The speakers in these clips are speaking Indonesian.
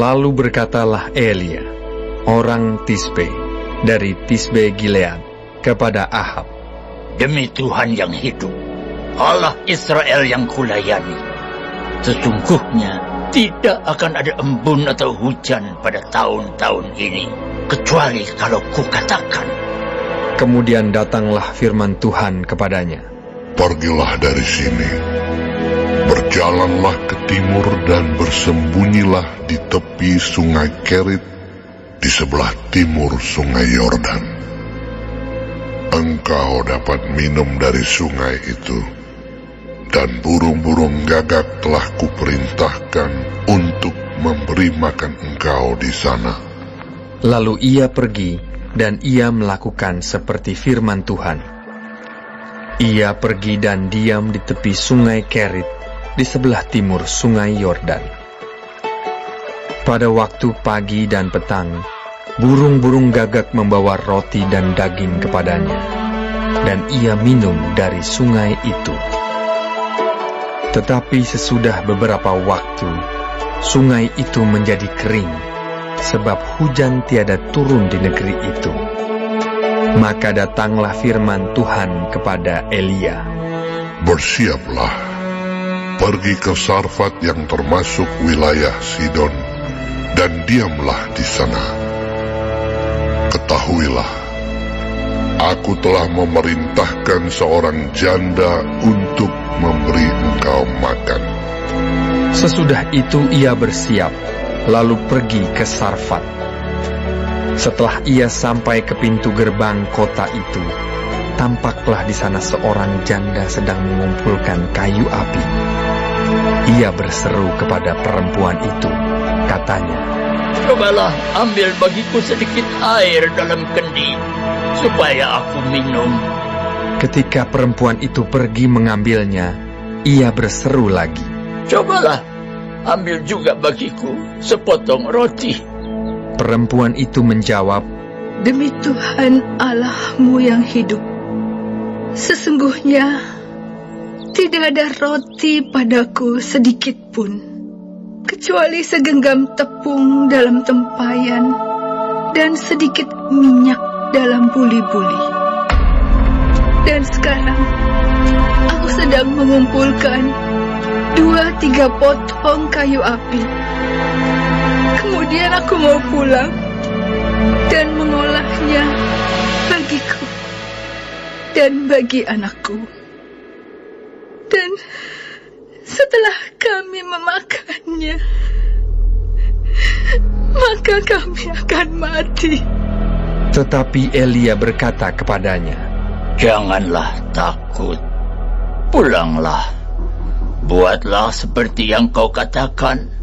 Lalu berkatalah Elia, orang Tisbe, dari Tisbe Gilead, kepada Ahab, "Demi Tuhan yang hidup, Allah Israel yang kulayani, sesungguhnya tidak akan ada embun atau hujan pada tahun-tahun ini, kecuali kalau kukatakan." Kemudian datanglah firman Tuhan kepadanya, "Pergilah dari sini, berjalanlah ke timur dan bersembunyilah di tepi sungai Kerit, di sebelah timur sungai Yordan. Engkau dapat minum dari sungai itu, dan burung-burung gagak telah kuperintahkan untuk memberi makan engkau di sana." Lalu ia pergi, dan ia melakukan seperti firman Tuhan. Ia pergi dan diam di tepi sungai Kerit, di sebelah timur sungai Yordan. Pada waktu pagi dan petang, burung-burung gagak membawa roti dan daging kepadanya, dan ia minum dari sungai itu. Tetapi sesudah beberapa waktu, sungai itu menjadi kering, sebab hujan tiada turun di negeri itu. Maka datanglah firman Tuhan kepada Elia, "Bersiaplah, pergi ke Sarfat yang termasuk wilayah Sidon, dan diamlah di sana. Ketahuilah, aku telah memerintahkan seorang janda untuk memberi engkau makan." Sesudah itu ia bersiap, lalu pergi ke Sarfat. Setelah ia sampai ke pintu gerbang kota itu, tampaklah di sana seorang janda sedang mengumpulkan kayu api. Ia berseru kepada perempuan itu, katanya, "Cobalah ambil bagiku sedikit air dalam kendi, supaya aku minum." Ketika perempuan itu pergi mengambilnya, ia berseru lagi, "Cobalah ambil juga bagiku sepotong roti." Perempuan itu menjawab, "Demi Tuhan Allahmu yang hidup, sesungguhnya tidak ada roti padaku sedikit pun, kecuali segenggam tepung dalam tempayan dan sedikit minyak dalam buli-buli. Dan sekarang aku sedang mengumpulkan 2-3 potong kayu api. Kemudian aku mau pulang dan mengolahnya bagiku dan bagi anakku. Dan setelah kami memakannya, maka kami akan mati." Tetapi Elia berkata kepadanya, "Janganlah takut, pulanglah, buatlah seperti yang kau katakan.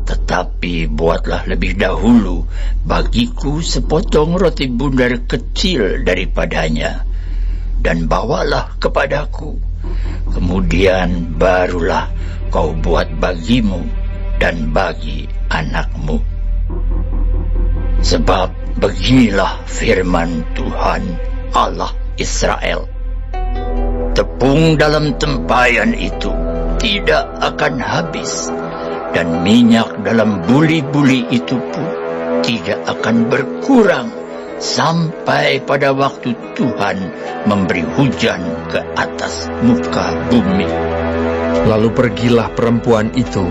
Tetapi buatlah lebih dahulu bagiku sepotong roti bundar kecil daripadanya, dan bawalah kepadaku. Kemudian barulah kau buat bagimu dan bagi anakmu. Sebab beginilah firman Tuhan Allah Israel, tepung dalam tempayan itu tidak akan habis, dan minyak dalam buli-buli itu pun tidak akan berkurang sampai pada waktu Tuhan memberi hujan ke atas muka bumi." Lalu pergilah perempuan itu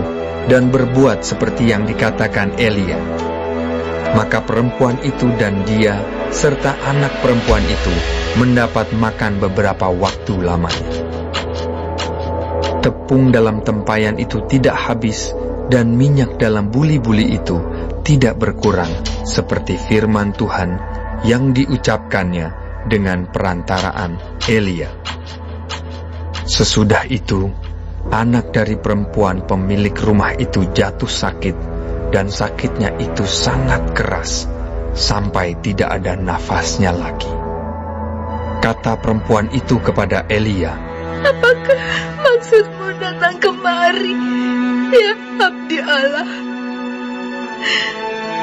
dan berbuat seperti yang dikatakan Elia. Maka perempuan itu dan dia serta anak perempuan itu mendapat makan beberapa waktu lamanya. Tepung dalam tempayan itu tidak habis, dan minyak dalam buli-buli itu tidak berkurang, seperti firman Tuhan yang diucapkannya dengan perantaraan Elia. Sesudah itu, anak dari perempuan pemilik rumah itu jatuh sakit, dan sakitnya itu sangat keras, sampai tidak ada nafasnya lagi. Kata perempuan itu kepada Elia, "Apakah maksudmu datang kemari, ya abdi Allah?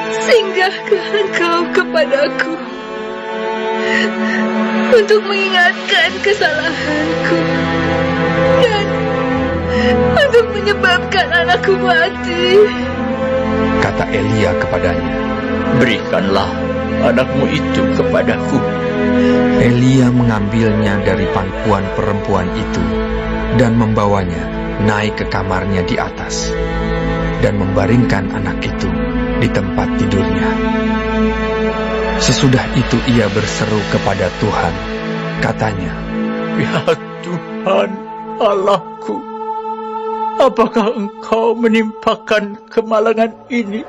Singgahkah engkau kepadaku untuk mengingatkan kesalahanku dan untuk menyebabkan anakku mati?" kata Elia kepadanya, Berikanlah anakmu itu kepadaku. Elia mengambilnya dari pangkuan perempuan itu dan membawanya naik ke kamarnya di atas dan membaringkan anak itu di tempat tidurnya. Sesudah itu ia berseru kepada Tuhan, katanya, Ya Tuhan Allahku, apakah Engkau menimpakan kemalangan ini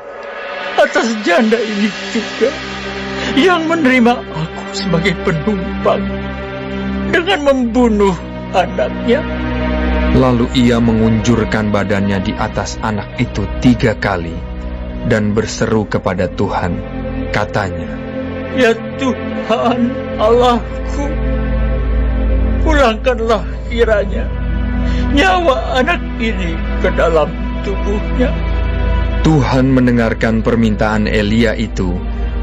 atas janda ini juga, yang menerima aku sebagai penumpang dengan membunuh anaknya? Lalu ia mengunjurkan badannya di atas anak itu 3 kali dan berseru kepada Tuhan, katanya, Ya Tuhan Allahku, pulangkanlah kiranya nyawa anak ini ke dalam tubuhnya. Tuhan mendengarkan permintaan Elia itu,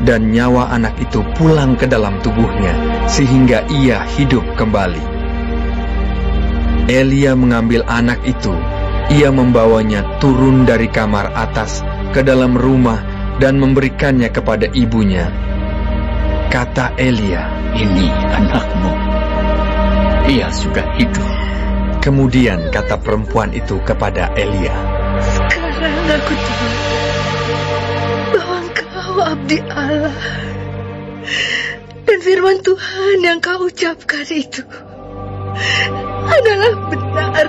dan nyawa anak itu pulang ke dalam tubuhnya, sehingga ia hidup kembali. Elia mengambil anak itu, ia membawanya turun dari kamar atas ke dalam rumah dan memberikannya kepada ibunya. Kata Elia, Ini anakmu, ia sudah hidup. Kemudian kata perempuan itu kepada Elia, Sekarang aku tahu bahwa Engkau abdi Allah, dan firman Tuhan yang Kau ucapkan itu adalah benar.